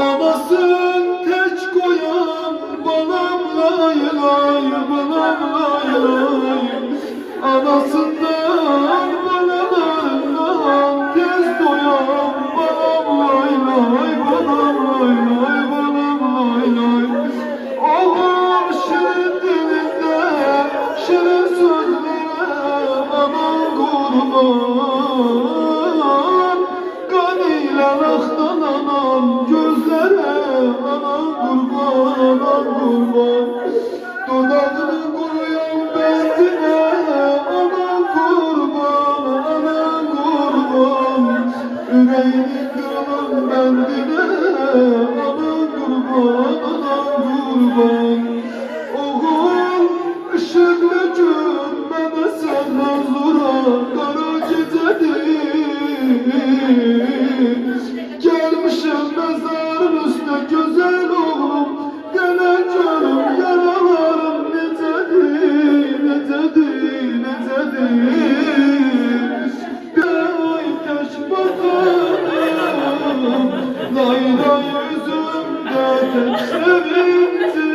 Anasın teç koyan balam lay lay, balam lay lay. Anasından balalından tez doyan balam lay lay, balam lay lay, balam lay lay. Oğul şirin dilinde şirin sözlere aman kurban. Kanıyla aktalanan gözlere aman kurban, aman kurban. Dudağını kuruyan bendine aman kurban, aman kurban. Yüreğini kıran bendine aman kurban, aman kurban. Oğul ışıklı cümbeme senden zora kara gecedir. Gelmişim mezarın üstüne güzel oğlum, geleceğim yaralarım necedir, necedir, necedir. Lay taş bakalım, lay lay yüzümde tek sevinci.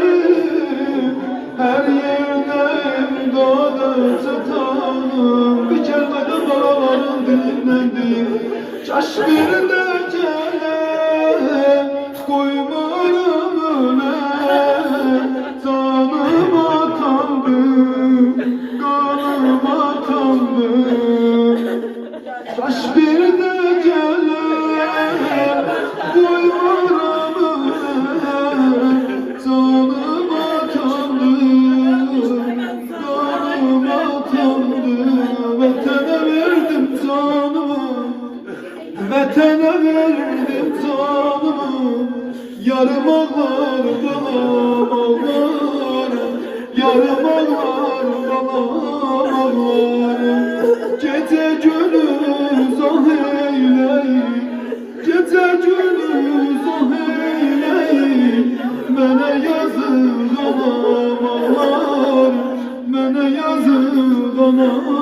Her yerdeyim doğada çatalım, bir kelmede dağların dilinden değil. Çaş bir de koymarım öyle, canıma tandım, kanıma tandım. Taş bir de koymarım öyle, canıma tandım, kanıma tandım. Vatana verdim canımı, vatana verdim canımı. Yarım ağlar balam ağlar, yarım ağlar balam ağlar. Gece gündüz ah eyleyin, gece gündüz ah eyleyin. Mene yazık anam ağlar, mene yazık anam